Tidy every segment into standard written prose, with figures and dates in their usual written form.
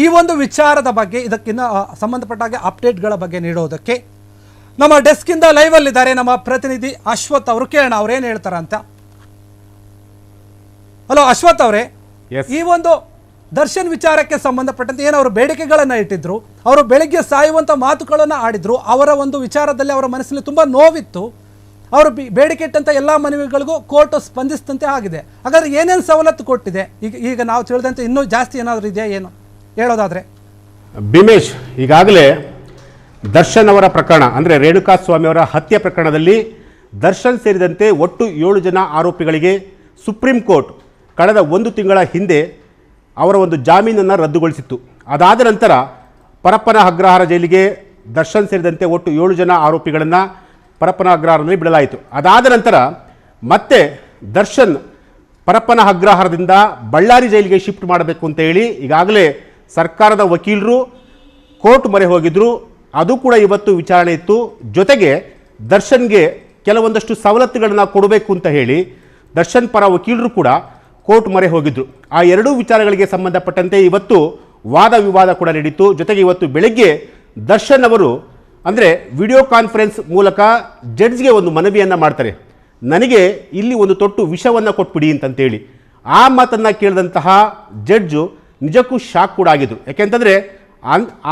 ಈ ಒಂದು ವಿಚಾರದ ಬಗ್ಗೆ ಇದಕ್ಕಿಂತ ಸಂಬಂಧಪಟ್ಟಾಗೆ ಅಪ್ಡೇಟ್ಗಳ ಬಗ್ಗೆ ನೀಡೋದಕ್ಕೆ ನಮ್ಮ ಡೆಸ್ಕಿಂದ ಲೈವಲ್ಲಿದ್ದಾರೆ ನಮ್ಮ ಪ್ರತಿನಿಧಿ ಅಶ್ವಥ್ ಅವರು. ಕೇಳೋಣ ಅವ್ರೇನು ಹೇಳ್ತಾರ ಅಂತ. ಹಲೋ ಅಶ್ವಥ್ ಅವರೇ, ಈ ಒಂದು ದರ್ಶನ್ ವಿಚಾರಕ್ಕೆ ಸಂಬಂಧಪಟ್ಟಂತೆ ಏನು ಅವರು ಬೇಡಿಕೆಗಳನ್ನು ಇಟ್ಟಿದ್ರು, ಅವರು ಬೆಳಿಗ್ಗೆ ಸಾಯುವಂಥ ಮಾತುಗಳನ್ನು ಆಡಿದ್ರು, ಅವರ ಒಂದು ವಿಚಾರದಲ್ಲಿ ಅವರ ಮನಸ್ಸಿನಲ್ಲಿ ತುಂಬ ನೋವಿತ್ತು, ಅವರು ಬೇಡಿಕೆ ಇಟ್ಟಂಥ ಎಲ್ಲ ಮನವಿಗಳಿಗೂ ಕೋರ್ಟ್ ಸ್ಪಂದಿಸಿದಂತೆ ಆಗಿದೆ. ಹಾಗಾದ್ರೆ ಏನೇನು ಸವಲತ್ತು ಕೊಟ್ಟಿದೆ? ಈಗ ನಾವು ತಿಳಿದಂತೆ ಇನ್ನೂ ಜಾಸ್ತಿ ಏನಾದರೂ ಇದೆಯಾ ಏನು ಹೇಳೋದಾದ್ರೆ? ಭೀಮೇಶ್, ಈಗಾಗಲೇ ದರ್ಶನ್ ಅವರ ಪ್ರಕರಣ ಅಂದರೆ ರೇಣುಕಾಸ್ವಾಮಿ ಅವರ ಹತ್ಯೆ ಪ್ರಕರಣದಲ್ಲಿ ದರ್ಶನ್ ಸೇರಿದಂತೆ ಒಟ್ಟು 7 ಜನ ಆರೋಪಿಗಳಿಗೆ ಸುಪ್ರೀಂ ಕೋರ್ಟ್ ಕಳೆದ 1 ತಿಂಗಳ ಹಿಂದೆ ಅವರ ಒಂದು ಜಾಮೀನನ್ನು ರದ್ದುಗೊಳಿಸಿತ್ತು. ಅದಾದ ನಂತರ ಪರಪ್ಪನ ಅಗ್ರಹಾರ ಜೈಲಿಗೆ ದರ್ಶನ್ ಸೇರಿದಂತೆ ಒಟ್ಟು 7 ಜನ ಆರೋಪಿಗಳನ್ನು ಪರಪ್ಪನ ಅಗ್ರಹಾರದಲ್ಲಿ ಬಿಡಲಾಯಿತು. ಅದಾದ ನಂತರ ಮತ್ತೆ ದರ್ಶನ್ ಪರಪ್ಪನ ಅಗ್ರಹಾರದಿಂದ ಬಳ್ಳಾರಿ ಜೈಲಿಗೆ ಶಿಫ್ಟ್ ಮಾಡಬೇಕು ಅಂತ ಹೇಳಿ ಈಗಾಗಲೇ ಸರ್ಕಾರದ ವಕೀಲರು ಕೋರ್ಟ್ ಮೊರೆ ಹೋಗಿದ್ರು. ಅದು ಕೂಡ ಇವತ್ತು ವಿಚಾರಣೆ ಇತ್ತು. ಜೊತೆಗೆ ದರ್ಶನ್ಗೆ ಕೆಲವೊಂದಷ್ಟು ಸವಲತ್ತುಗಳನ್ನು ಕೊಡಬೇಕು ಅಂತ ಹೇಳಿ ದರ್ಶನ್ ಪರ ವಕೀಲರು ಕೂಡ ಕೋರ್ಟ್ ಮೊರೆ ಹೋಗಿದ್ರು. ಆ ಎರಡೂ ವಿಚಾರಗಳಿಗೆ ಸಂಬಂಧಪಟ್ಟಂತೆ ಇವತ್ತು ವಾದ ವಿವಾದ ಕೂಡ ನಡೀತು. ಜೊತೆಗೆ ಇವತ್ತು ಬೆಳಗ್ಗೆ ದರ್ಶನ್ ಅವರು ಅಂದರೆ ವಿಡಿಯೋ ಕಾನ್ಫರೆನ್ಸ್ ಮೂಲಕ ಜಡ್ಜ್ಗೆ ಒಂದು ಮನವಿಯನ್ನು ಮಾಡ್ತಾರೆ, ನನಗೆ ಇಲ್ಲಿ ಒಂದು ತೊಟ್ಟು ವಿಷವನ್ನು ಕೊಟ್ಬಿಡಿ ಅಂತಂತೇಳಿ. ಆ ಮಾತನ್ನು ಕೇಳಿದಂತಹ ಜಡ್ಜು ನಿಜಕ್ಕೂ ಶಾಕ್ ಕೂಡ ಆಗಿದ್ರು. ಯಾಕೆಂತಂದರೆ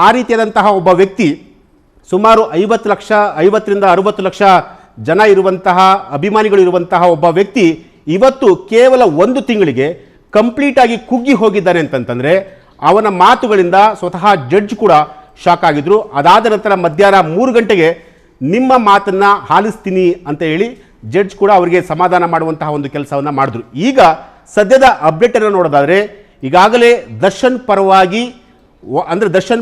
ಆ ರೀತಿಯಾದಂತಹ ಒಬ್ಬ ವ್ಯಕ್ತಿ ಸುಮಾರು 50ರಿಂದ 60 ಲಕ್ಷ ಜನ ಇರುವಂತಹ ಅಭಿಮಾನಿಗಳು ಇರುವಂತಹ ಒಬ್ಬ ವ್ಯಕ್ತಿ ಇವತ್ತು ಕೇವಲ 1 ತಿಂಗಳಿಗೆ ಕಂಪ್ಲೀಟ್ ಆಗಿ ಕುಗ್ಗಿ ಹೋಗಿದ್ದಾನೆ ಅಂತಂತಂದರೆ ಅವನ ಮಾತುಗಳಿಂದ ಸ್ವತಃ ಜಡ್ಜ್ ಕೂಡ ಶಾಕ್ ಆಗಿದ್ರು. ಅದಾದ ನಂತರ ಮಧ್ಯಾಹ್ನ 3 ಗಂಟೆಗೆ ನಿಮ್ಮ ಮಾತನ್ನು ಆಲಿಸ್ತೀನಿ ಅಂತ ಹೇಳಿ ಜಡ್ಜ್ ಕೂಡ ಅವರಿಗೆ ಸಮಾಧಾನ ಮಾಡುವಂತಹ ಒಂದು ಕೆಲಸವನ್ನು ಮಾಡಿದ್ರು. ಈಗ ಸದ್ಯದ ಅಪ್ಡೇಟನ್ನು ನೋಡೋದಾದರೆ ಈಗಾಗಲೇ ದರ್ಶನ್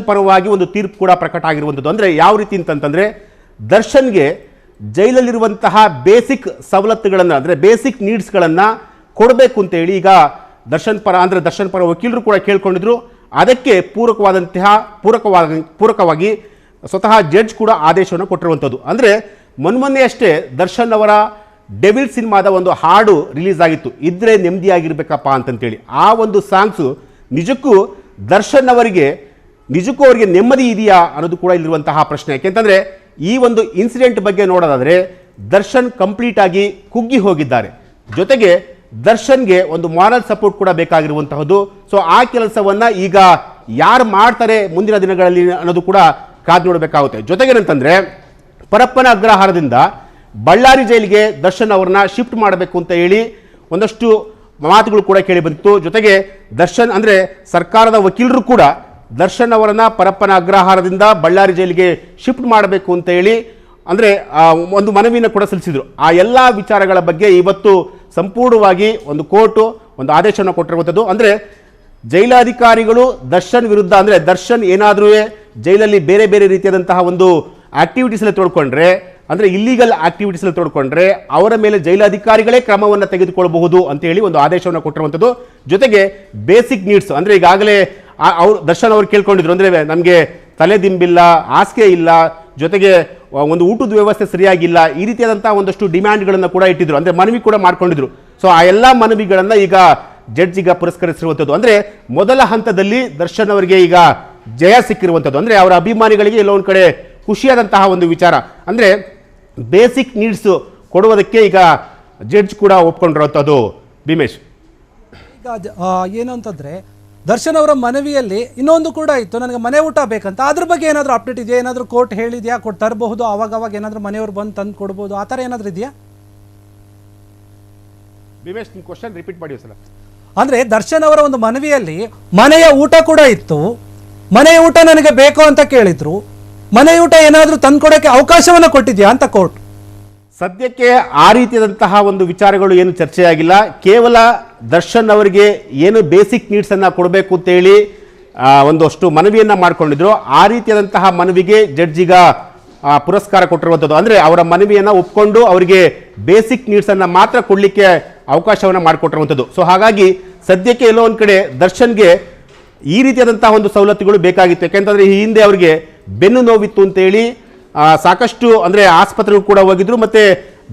ಪರವಾಗಿ ಒಂದು ತೀರ್ಪು ಕೂಡ ಪ್ರಕಟ ಆಗಿರುವಂಥದ್ದು. ಅಂದರೆ ಯಾವ ರೀತಿ ಅಂತಂತಂದರೆ ದರ್ಶನ್ಗೆ ಜೈಲಲ್ಲಿರುವಂತಹ ಬೇಸಿಕ್ ಸವಲತ್ತುಗಳನ್ನು ಅಂದರೆ ಬೇಸಿಕ್ ನೀಡ್ಸ್ಗಳನ್ನು ಕೊಡಬೇಕು ಅಂತೇಳಿ ಈಗ ದರ್ಶನ್ ಪರ ವಕೀಲರು ಕೂಡ ಕೇಳ್ಕೊಂಡಿದ್ರು. ಅದಕ್ಕೆ ಪೂರಕವಾಗಿ ಸ್ವತಃ ಜಡ್ಜ್ ಕೂಡ ಆದೇಶವನ್ನು ಕೊಟ್ಟಿರುವಂಥದ್ದು. ಅಂದರೆ ಮೊನ್ನೆ ಅಷ್ಟೇ ದರ್ಶನ್ ಅವರ ಡೆವಿಲ್ ಸಿನಿಮಾದ ಒಂದು ಹಾಡು ರಿಲೀಸ್ ಆಗಿತ್ತು, ಇದ್ರೆ ನೆಮ್ಮದಿಯಾಗಿರ್ಬೇಕಪ್ಪ ಅಂತಂತೇಳಿ. ಆ ಒಂದು ಸಾಂಗ್ಸು ನಿಜಕ್ಕೂ ದರ್ಶನ್ ಅವರಿಗೆ ನೆಮ್ಮದಿ ಇದೆಯಾ ಅನ್ನೋದು ಕೂಡ ಇಲ್ಲಿರುವಂತಹ ಪ್ರಶ್ನೆ. ಯಾಕೆಂತಂದರೆ ಈ ಒಂದು ಇನ್ಸಿಡೆಂಟ್ ಬಗ್ಗೆ ನೋಡೋದಾದರೆ ದರ್ಶನ್ ಕಂಪ್ಲೀಟ್ ಆಗಿ ಕುಗ್ಗಿ ಹೋಗಿದ್ದಾರೆ. ಜೊತೆಗೆ ದರ್ಶನ್ಗೆ ಒಂದು ಮಾರಲ್ ಸಪೋರ್ಟ್ ಕೂಡ ಬೇಕಾಗಿರುವಂತಹದ್ದು. ಸೊ ಆ ಕೆಲಸವನ್ನು ಈಗ ಯಾರು ಮಾಡ್ತಾರೆ ಮುಂದಿನ ದಿನಗಳಲ್ಲಿ ಅನ್ನೋದು ಕೂಡ ಕಾದು ನೋಡಬೇಕಾಗುತ್ತೆ. ಜೊತೆಗೇನಂತಂದರೆ ಪರಪ್ಪನ ಅಗ್ರಹಾರದಿಂದ ಬಳ್ಳಾರಿ ಜೈಲಿಗೆ ದರ್ಶನ್ ಅವರನ್ನ ಶಿಫ್ಟ್ ಮಾಡಬೇಕು ಅಂತ ಹೇಳಿ ಒಂದಷ್ಟು ಮಾತುಗಳು ಕೂಡ ಕೇಳಿ ಬಂದಿತ್ತು. ಜೊತೆಗೆ ದರ್ಶನ್ ಅಂದರೆ ಸರ್ಕಾರದ ವಕೀಲರು ಕೂಡ ದರ್ಶನ್ ಅವರನ್ನ ಪರಪ್ಪನ ಅಗ್ರಹಾರದಿಂದ ಬಳ್ಳಾರಿ ಜೈಲಿಗೆ ಶಿಫ್ಟ್ ಮಾಡಬೇಕು ಅಂತ ಹೇಳಿ ಅಂದರೆ ಒಂದು ಮನವಿಯನ್ನು ಕೂಡ ಸಲ್ಲಿಸಿದರು. ಆ ಎಲ್ಲ ವಿಚಾರಗಳ ಬಗ್ಗೆ ಇವತ್ತು ಸಂಪೂರ್ಣವಾಗಿ ಒಂದು ಕೋರ್ಟು ಒಂದು ಆದೇಶವನ್ನು ಕೊಟ್ಟಿರುವಂಥದ್ದು. ಅಂದರೆ ಜೈಲಾಧಿಕಾರಿಗಳು ದರ್ಶನ್ ವಿರುದ್ಧ ಅಂದರೆ ದರ್ಶನ್ ಏನಾದರೂ ಜೈಲಲ್ಲಿ ಬೇರೆ ಬೇರೆ ರೀತಿಯಾದಂತಹ ಒಂದು ಆಕ್ಟಿವಿಟೀಸಲ್ಲಿ ತೊಡ್ಕೊಂಡ್ರೆ ಅಂದರೆ ಇಲ್ಲೀಗಲ್ ಆಕ್ಟಿವಿಟೀಸಲ್ಲಿ ತೊಡ್ಕೊಂಡ್ರೆ ಅವರ ಮೇಲೆ ಜೈಲಾಧಿಕಾರಿಗಳೇ ಕ್ರಮವನ್ನು ತೆಗೆದುಕೊಳ್ಳಬಹುದು ಅಂತ ಹೇಳಿ ಒಂದು ಆದೇಶವನ್ನು ಕೊಟ್ಟಿರುವಂಥದ್ದು. ಜೊತೆಗೆ ಬೇಸಿಕ್ ನೀಡ್ಸ್ ಅಂದರೆ ಈಗಾಗಲೇ ದರ್ಶನ್ ಅವರು ಕೇಳ್ಕೊಂಡಿದ್ರು, ಅಂದರೆ ನಮಗೆ ತಲೆದಿಂಬಿಲ್ಲ, ಹಾಸಿಗೆ ಇಲ್ಲ, ಜೊತೆಗೆ ಒಂದು ಊಟದ ವ್ಯವಸ್ಥೆ ಸರಿಯಾಗಿಲ್ಲ, ಈ ರೀತಿಯಾದಂತಹ ಒಂದಷ್ಟು ಡಿಮ್ಯಾಂಡ್ಗಳನ್ನು ಕೂಡ ಇಟ್ಟಿದ್ರು, ಅಂದರೆ ಮನವಿ ಕೂಡ ಮಾಡ್ಕೊಂಡಿದ್ರು. ಸೊ ಆ ಎಲ್ಲ ಮನವಿಗಳನ್ನು ಈಗ ಜಡ್ಜ್ ಈಗ ಪುರಸ್ಕರಿಸಿರುವಂಥದ್ದು. ಅಂದರೆ ಮೊದಲ ಹಂತದಲ್ಲಿ ದರ್ಶನ್ ಅವರಿಗೆ ಈಗ ಜಯ ಸಿಕ್ಕಿರುವಂಥದ್ದು. ಅಂದರೆ ಅವರ ಅಭಿಮಾನಿಗಳಿಗೆ ಎಲ್ಲೋ ಒಂದು ಕಡೆ ಖುಷಿಯಾದಂತಹ ಒಂದು ವಿಚಾರ. ಅಂದರೆ ಬೇಸಿಕ್ ನೀಡ್ಸ್ ಕೊಡುವುದಕ್ಕೆ ಈಗ ಜಡ್ಜ್ ಕೂಡ ಒಪ್ಕೊಂಡಿರುವಂಥದ್ದು. ಭೀಮೇಶ್, ಈಗ ಏನು ಅಂತಂದರೆ ದರ್ಶನ್ ಅವರ ಮನವಿಯಲ್ಲಿ ಇನ್ನೊಂದು ಕೂಡ ಇತ್ತು, ನನಗೆ ಮನೆ ಊಟ ಬೇಕಂತ. ಅದ್ರ ಬಗ್ಗೆ ಏನಾದರೂ ಅಪ್ಡೇಟ್ ಇದೆಯಾ? ಏನಾದರೂ ಕೋರ್ಟ್ ಹೇಳಿದೆಯಾ ತರಬಹುದು, ಅವಾಗ ಏನಾದರೂ ಮನೆಯವರು ಬಂದು ತಂದು ಕೊಡ್ಬೋದು, ಆ ಥರ ಏನಾದರೂ ಇದೆಯಾ? ಭೀಮೇಶ್, ನಿಮ್ಮ ಕ್ವಶನ್ ರಿಪೀಟ್ ಮಾಡಿ ಸರ್. ಅಂದರೆ ದರ್ಶನ್ ಅವರ ಒಂದು ಮನವಿಯಲ್ಲಿ ಮನೆಯ ಊಟ ಕೂಡ ಇತ್ತು, ಮನೆಯ ಊಟ ನನಗೆ ಬೇಕು ಅಂತ ಕೇಳಿದ್ರು, ಮನೆ ಊಟ ಏನಾದರೂ ತಂದ್ಕೊಡೋಕ್ಕೆ ಅವಕಾಶವನ್ನು ಕೊಟ್ಟಿದ್ಯಾ ಅಂತ ಕೋರ್ಟ್? ಸದ್ಯಕ್ಕೆ ಆ ರೀತಿಯಾದಂತಹ ಒಂದು ವಿಚಾರಗಳು ಏನು ಚರ್ಚೆಯಾಗಿಲ್ಲ. ಕೇವಲ ದರ್ಶನ್ ಅವರಿಗೆ ಏನು ಬೇಸಿಕ್ ನೀಡ್ಸನ್ನು ಕೊಡಬೇಕು ಅಂತೇಳಿ ಒಂದಷ್ಟು ಮನವಿಯನ್ನು ಮಾಡಿಕೊಂಡಿದ್ರು. ಆ ರೀತಿಯಾದಂತಹ ಮನವಿಗೆ ಜಡ್ಜ್ ಈಗ ಪುರಸ್ಕಾರ ಕೊಟ್ಟಿರುವಂಥದ್ದು. ಅಂದರೆ ಅವರ ಮನವಿಯನ್ನು ಒಪ್ಕೊಂಡು ಅವರಿಗೆ ಬೇಸಿಕ್ ನೀಡ್ಸನ್ನು ಮಾತ್ರ ಕೊಡಲಿಕ್ಕೆ ಅವಕಾಶವನ್ನು ಮಾಡಿಕೊಟ್ಟಿರುವಂಥದ್ದು. ಸೊ ಹಾಗಾಗಿ ಸದ್ಯಕ್ಕೆ ಎಲ್ಲೋ ಒಂದು ಕಡೆ ದರ್ಶನ್ಗೆ ಈ ರೀತಿಯಾದಂತಹ ಒಂದು ಸವಲತ್ತುಗಳು ಬೇಕಾಗಿತ್ತು. ಯಾಕೆಂತಂದರೆ ಈ ಹಿಂದೆ ಅವರಿಗೆ ಬೆನ್ನು ನೋವಿತ್ತು ಅಂತೇಳಿ ಸಾಕಷ್ಟು ಅಂದರೆ ಆಸ್ಪತ್ರೆಗೂ ಕೂಡ ಹೋಗಿದ್ರು, ಮತ್ತೆ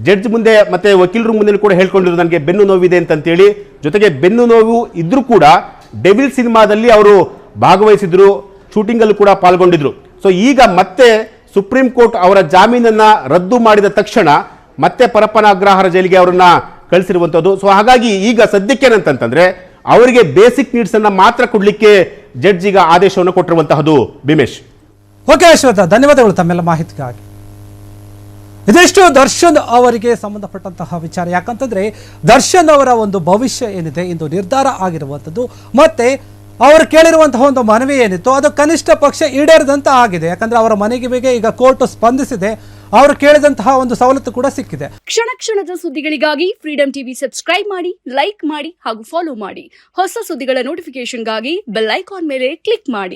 ಜಡ್ಜ್ ಮುಂದೆ ಮತ್ತೆ ವಕೀಲರ ಮುಂದೆ ಕೂಡ ಹೇಳ್ಕೊಂಡಿದ್ರು ನನಗೆ ಬೆನ್ನು ನೋವಿದೆ ಅಂತೇಳಿ. ಜೊತೆಗೆ ಬೆನ್ನು ನೋವು ಇದ್ರೂ ಕೂಡ ಡೆವಿಲ್ ಸಿನಿಮಾದಲ್ಲಿ ಅವರು ಭಾಗವಹಿಸಿದ್ರು, ಶೂಟಿಂಗಲ್ಲೂ ಕೂಡ ಪಾಲ್ಗೊಂಡಿದ್ರು. ಸೊ ಈಗ ಮತ್ತೆ ಸುಪ್ರೀಂ ಕೋರ್ಟ್ ಅವರ ಜಾಮೀನನ್ನ ರದ್ದು ಮಾಡಿದ ತಕ್ಷಣ ಮತ್ತೆ ಪರಪ್ಪನ ಅಗ್ರಹಾರ ಜೈಲಿಗೆ ಅವರನ್ನ ಕಳಿಸಿರುವಂಥದ್ದು. ಸೊ ಹಾಗಾಗಿ ಈಗ ಸದ್ಯಕ್ಕೇನಂತಂದ್ರೆ ಅವರಿಗೆ ಬೇಸಿಕ್ ನೀಡ್ಸ್ ಅನ್ನ ಮಾತ್ರ ಕೊಡ್ಲಿಕ್ಕೆ ಜಡ್ಜ್ ಈಗ ಆದೇಶವನ್ನು ಕೊಟ್ಟಿರುವಂತಹದ್ದು. ಭೀಮೇಶ್. ಓಕೆ ಅಶ್ವಥ, ಧನ್ಯವಾದಗಳು ತಮ್ಮೆಲ್ಲ ಮಾಹಿತಿಗಾಗಿ. ಇದಿಷ್ಟು ದರ್ಶನ್ ಅವರಿಗೆ ಸಂಬಂಧಪಟ್ಟಂತಹ ವಿಚಾರ. ಯಾಕಂತಂದ್ರೆ ದರ್ಶನ್ ಅವರ ಒಂದು ಭವಿಷ್ಯ ಏನಿದೆ ಇಂದು ನಿರ್ಧಾರ ಆಗಿರುವಂಥದ್ದು, ಮತ್ತೆ ಅವರು ಕೇಳಿರುವಂತಹ ಒಂದು ಮನವಿ ಏನಿತ್ತು ಅದು ಕನಿಷ್ಠ ಪಕ್ಷ ಈಡೇರಿದಂತ ಆಗಿದೆ. ಯಾಕಂದ್ರೆ ಅವರ ಮನೆಗೆ ಈಗ ಕೋರ್ಟ್ ಸ್ಪಂದಿಸಿದೆ, ಅವರು ಕೇಳಿದಂತಹ ಒಂದು ಸವಲತ್ತು ಕೂಡ ಸಿಕ್ಕಿದೆ. ಕ್ಷಣ ಕ್ಷಣದ ಸುದ್ದಿಗಳಿಗಾಗಿ ಫ್ರೀಡಂ ಟಿವಿ ಸಬ್ಸ್ಕ್ರೈಬ್ ಮಾಡಿ, ಲೈಕ್ ಮಾಡಿ ಹಾಗೂ ಫಾಲೋ ಮಾಡಿ. ಹೊಸ ಸುದ್ದಿಗಳ ನೋಟಿಫಿಕೇಶನ್ಗಾಗಿ ಬೆಲ್ ಐಕಾನ್ ಮೇಲೆ ಕ್ಲಿಕ್ ಮಾಡಿ.